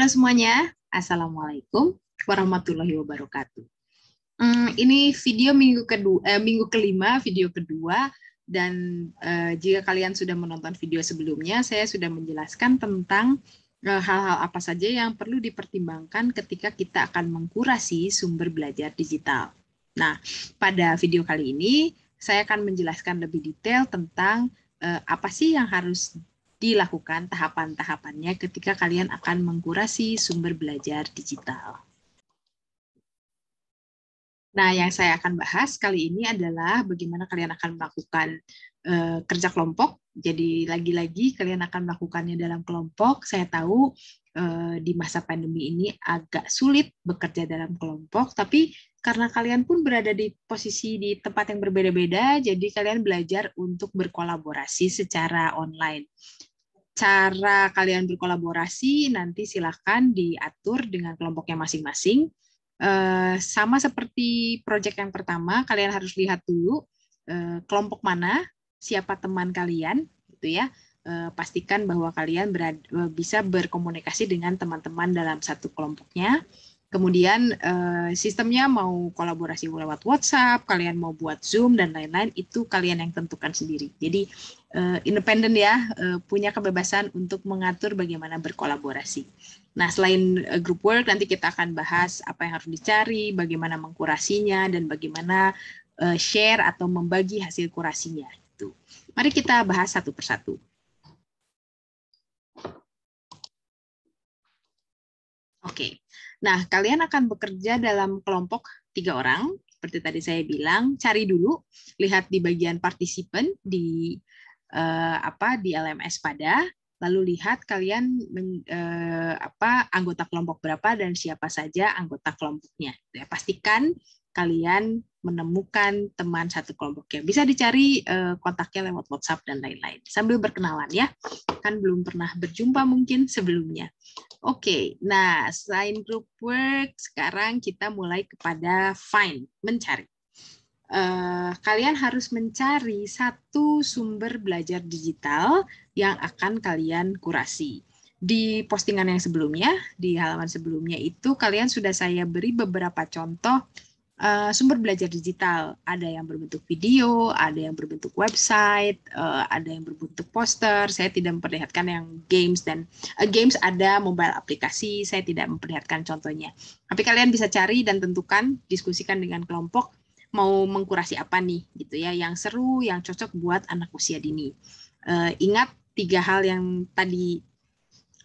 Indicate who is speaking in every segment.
Speaker 1: Halo semuanya, Assalamualaikum warahmatullahi wabarakatuh. Ini video minggu kelima, video kedua, dan jika kalian sudah menonton video sebelumnya, saya sudah menjelaskan tentang hal-hal apa saja yang perlu dipertimbangkan ketika kita akan mengkurasi sumber belajar digital. Nah, pada video kali ini, saya akan menjelaskan lebih detail tentang apa sih yang harus dilakukan tahapan-tahapannya ketika kalian akan mengkurasi sumber belajar digital. Nah, yang saya akan bahas kali ini adalah bagaimana kalian akan melakukan kerja kelompok. Jadi lagi-lagi kalian akan melakukannya dalam kelompok. Saya tahu di masa pandemi ini agak sulit bekerja dalam kelompok, tapi karena kalian pun berada di posisi di tempat yang berbeda-beda, jadi kalian belajar untuk berkolaborasi secara online. Cara kalian berkolaborasi nanti silahkan diatur dengan kelompoknya masing-masing. Sama seperti proyek yang pertama, kalian harus lihat dulu kelompok mana, siapa teman kalian, gitu ya. Pastikan bahwa kalian bisa berkomunikasi dengan teman-teman dalam satu kelompoknya. Kemudian sistemnya mau kolaborasi lewat WhatsApp, kalian mau buat Zoom dan lain-lain, itu kalian yang tentukan sendiri. Jadi independen ya, punya kebebasan untuk mengatur bagaimana berkolaborasi. Nah, selain group work, nanti kita akan bahas apa yang harus dicari, bagaimana mengkurasinya, dan bagaimana share atau membagi hasil kurasinya. Gitu. Mari kita bahas satu persatu. Oke, nah kalian akan bekerja dalam kelompok 3 orang, seperti tadi saya bilang, cari dulu, lihat di bagian partisipan di di LMS pada, lalu lihat kalian anggota kelompok berapa dan siapa saja anggota kelompoknya. Ya, pastikan kalian menemukan teman satu kelompoknya. Bisa dicari kontaknya lewat WhatsApp dan lain-lain. Sambil berkenalan ya, kan belum pernah berjumpa mungkin sebelumnya. Oke, nah selain group work, sekarang kita mulai kepada find, mencari. Kalian harus mencari satu sumber belajar digital yang akan kalian kurasi. Di postingan yang sebelumnya, di halaman sebelumnya itu kalian sudah saya beri beberapa contoh sumber belajar digital. Ada yang berbentuk video, ada yang berbentuk website, ada yang berbentuk poster. Saya tidak memperlihatkan yang games dan games ada mobile aplikasi. Saya tidak memperlihatkan contohnya. Tapi kalian bisa cari dan tentukan, diskusikan dengan kelompok mau mengkurasi apa nih, gitu ya, yang seru, yang cocok buat anak usia dini. Ingat 3 hal yang tadi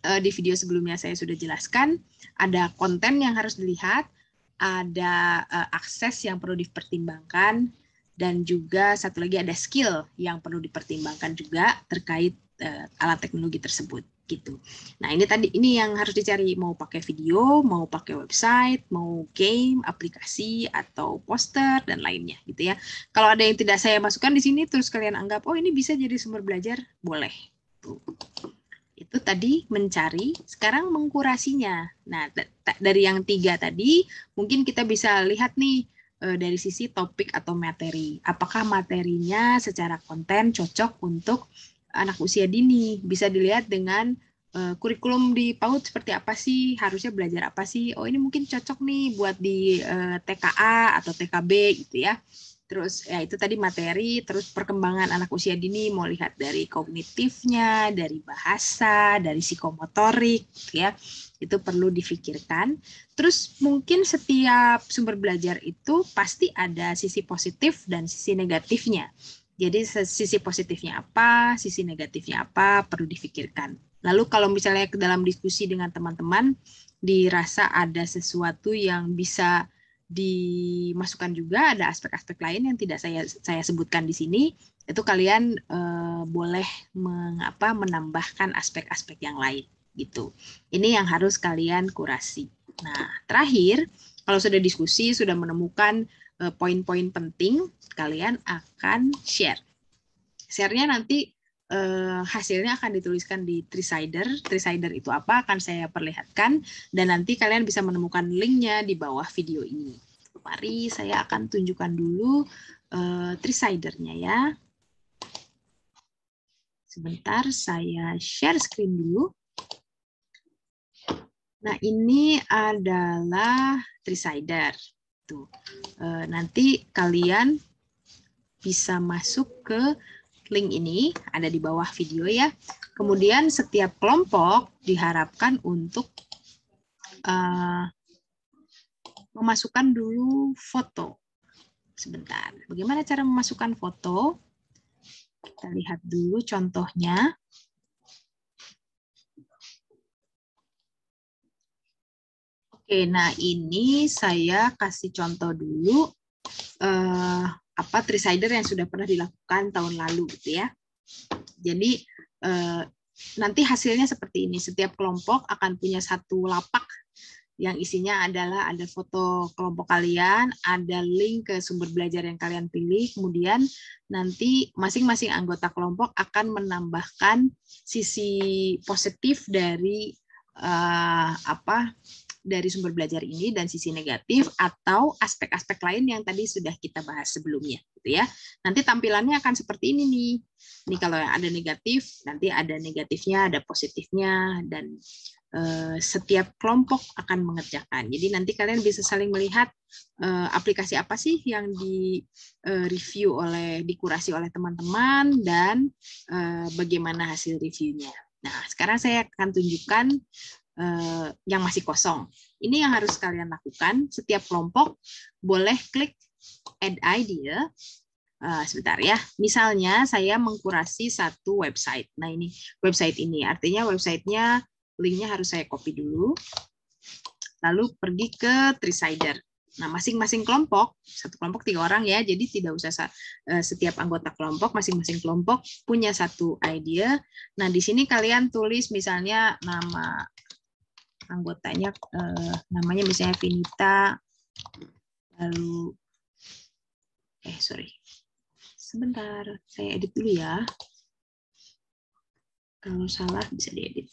Speaker 1: di video sebelumnya saya sudah jelaskan. Ada konten yang harus dilihat, ada akses yang perlu dipertimbangkan, dan juga satu lagi ada skill yang perlu dipertimbangkan juga terkait alat teknologi tersebut gitu. Nah, ini yang harus dicari, mau pakai video, mau pakai website, mau game, aplikasi atau poster dan lainnya gitu ya. Kalau ada yang tidak saya masukkan di sini terus kalian anggap oh ini bisa jadi sumber belajar, boleh. Tuh. Itu tadi mencari, sekarang mengkurasinya. Nah, dari yang 3 tadi, mungkin kita bisa lihat nih dari sisi topik atau materi. Apakah materinya secara konten cocok untuk anak usia dini? Bisa dilihat dengan kurikulum di PAUD seperti apa sih, harusnya belajar apa sih. Oh, ini mungkin cocok nih buat di TKA atau TKB gitu ya. Terus ya itu tadi materi, terus perkembangan anak usia dini mau lihat dari kognitifnya, dari bahasa, dari psikomotorik ya. Itu perlu difikirkan. Terus mungkin setiap sumber belajar itu pasti ada sisi positif dan sisi negatifnya. Jadi sisi positifnya apa, sisi negatifnya apa perlu difikirkan. Lalu kalau misalnya ke dalam diskusi dengan teman-teman dirasa ada sesuatu yang bisa dimasukkan juga, ada aspek-aspek lain yang tidak saya sebutkan di sini, itu kalian boleh menambahkan aspek-aspek yang lain gitu. Ini yang harus kalian kurasi. Nah, terakhir, kalau sudah diskusi, sudah menemukan poin-poin penting, kalian akan share. Share-nya nanti hasilnya akan dituliskan di Trisider. Trisider itu apa? Akan saya perlihatkan dan nanti kalian bisa menemukan linknya di bawah video ini. Mari saya akan tunjukkan dulu Trisider-nya ya. Sebentar, saya share screen dulu. Nah, ini adalah Trisider. Tuh. Nanti kalian bisa masuk ke link ini, ada di bawah video ya. Kemudian setiap kelompok diharapkan untuk memasukkan dulu foto. Sebentar, bagaimana cara memasukkan foto? Kita lihat dulu contohnya. Oke, nah ini saya kasih contoh dulu Trisider yang sudah pernah dilakukan tahun lalu gitu ya. Jadi nanti hasilnya seperti ini. Setiap kelompok akan punya satu lapak yang isinya adalah ada foto kelompok kalian, ada link ke sumber belajar yang kalian pilih, kemudian nanti masing-masing anggota kelompok akan menambahkan sisi positif dari dari sumber belajar ini dan sisi negatif atau aspek-aspek lain yang tadi sudah kita bahas sebelumnya gitu ya. Nanti tampilannya akan seperti ini nih. Ini kalau yang ada negatif, nanti ada negatifnya, ada positifnya, dan setiap kelompok akan mengerjakan. Jadi nanti kalian bisa saling melihat aplikasi apa sih yang di-review dikurasi oleh teman-teman dan bagaimana hasil reviewnya. Nah, sekarang saya akan tunjukkan yang masih kosong. Ini yang harus kalian lakukan. Setiap kelompok boleh klik Add Idea. Sebentar ya. Misalnya saya mengkurasi satu website. Nah, ini website ini. Artinya websitenya, linknya harus saya copy dulu. Lalu pergi ke Trisider. Nah, masing-masing kelompok, satu kelompok 3 orang ya, jadi tidak usah setiap anggota kelompok, masing-masing kelompok punya satu idea. Nah, di sini kalian tulis misalnya nama anggotanya, namanya misalnya Vinita, lalu sebentar, saya edit dulu ya. Kalau salah bisa diedit.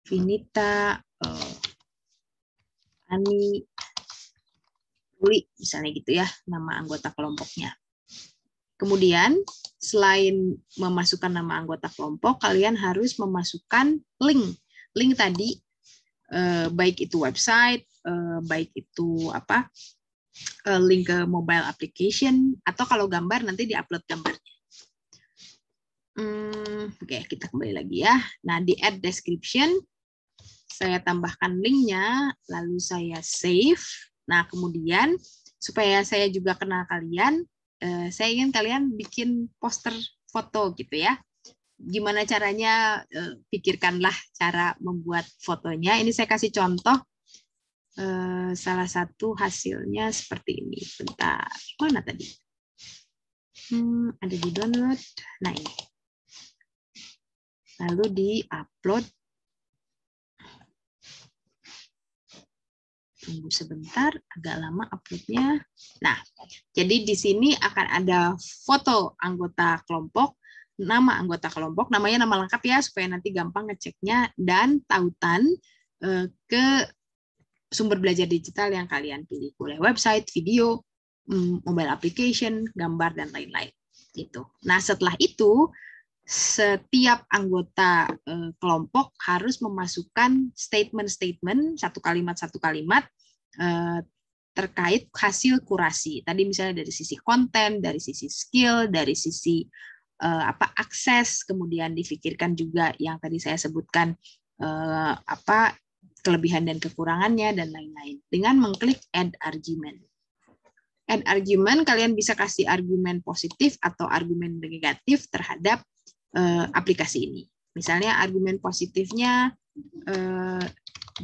Speaker 1: Vinita, Ani, Ruli, misalnya gitu ya, nama anggota kelompoknya. Kemudian, selain memasukkan nama anggota kelompok, kalian harus memasukkan link. Link tadi, baik itu website, baik itu link ke mobile application, atau kalau gambar nanti diupload gambarnya. Oke, kita kembali lagi ya. Nah, di add description, saya tambahkan linknya, lalu saya save. Nah, kemudian supaya saya juga kenal kalian, saya ingin kalian bikin poster foto gitu ya. Gimana caranya? Pikirkanlah cara membuat fotonya. Ini saya kasih contoh. Salah satu hasilnya seperti ini. Bentar, mana tadi? Ada di download. Nah, ini. Lalu di-upload. Tunggu sebentar, agak lama uploadnya. Nah, jadi di sini akan ada foto anggota kelompok, nama anggota kelompok, namanya nama lengkap ya, supaya nanti gampang ngeceknya, dan tautan ke sumber belajar digital yang kalian pilih. Boleh website, video, mobile application, gambar, dan lain-lain. Gitu. Nah, setelah itu, setiap anggota kelompok harus memasukkan statement-statement, satu kalimat terkait hasil kurasi. Tadi misalnya dari sisi konten, dari sisi skill, dari sisi akses, kemudian difikirkan juga yang tadi saya sebutkan kelebihan dan kekurangannya, dan lain-lain. Dengan mengklik add argument. Add argument, kalian bisa kasih argumen positif atau argumen negatif terhadap aplikasi ini. Misalnya argumen positifnya,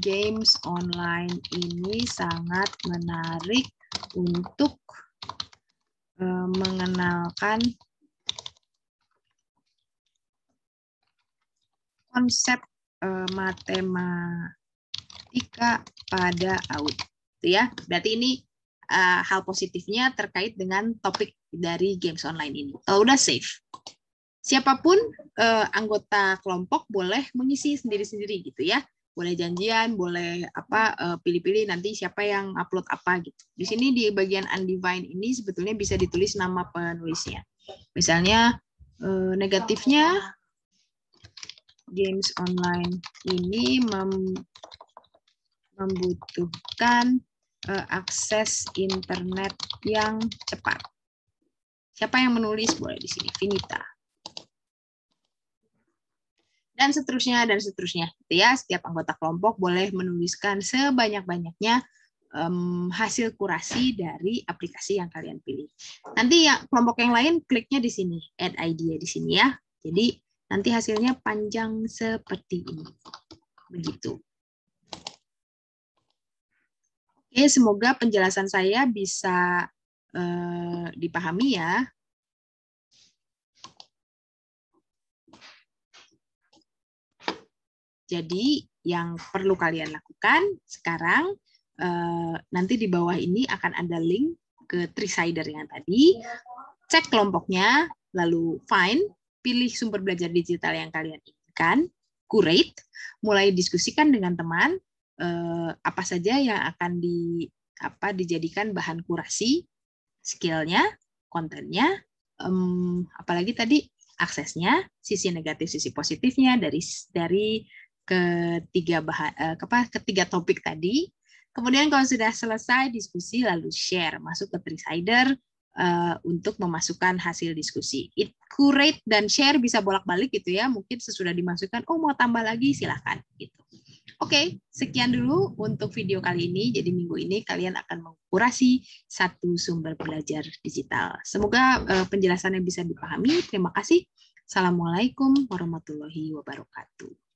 Speaker 1: games online ini sangat menarik untuk mengenalkan konsep matematika pada AUD. Ya, berarti ini hal positifnya terkait dengan topik dari games online ini. Kalau udah save, siapapun anggota kelompok boleh mengisi sendiri-sendiri gitu ya. Boleh janjian, boleh pilih-pilih nanti siapa yang upload apa gitu. Di sini di bagian undefined ini sebetulnya bisa ditulis nama penulisnya. Misalnya negatifnya games online ini membutuhkan akses internet yang cepat. Siapa yang menulis? Boleh di sini, Vinita. Dan seterusnya, gitu ya. Setiap anggota kelompok boleh menuliskan sebanyak-banyaknya hasil kurasi dari aplikasi yang kalian pilih. Nanti ya kelompok yang lain kliknya di sini, add idea di sini ya. Jadi nanti hasilnya panjang seperti ini. Begitu. Oke, semoga penjelasan saya bisa dipahami ya. Jadi yang perlu kalian lakukan sekarang, nanti di bawah ini akan ada link ke Tricider yang tadi. Cek kelompoknya, lalu find, pilih sumber belajar digital yang kalian inginkan, curate, mulai diskusikan dengan teman, apa saja yang akan dijadikan bahan kurasi, skillnya, kontennya, apalagi tadi aksesnya, sisi negatif, sisi positifnya dari ketiga topik tadi. Kemudian kalau sudah selesai diskusi, lalu share, masuk ke Tricider untuk memasukkan hasil diskusi. Curate dan share bisa bolak-balik gitu ya. Mungkin sesudah dimasukkan, oh mau tambah lagi, silahkan. Gitu. Oke, sekian dulu untuk video kali ini. Jadi minggu ini kalian akan mengkurasi satu sumber belajar digital. Semoga penjelasannya bisa dipahami. Terima kasih. Assalamualaikum warahmatullahi wabarakatuh.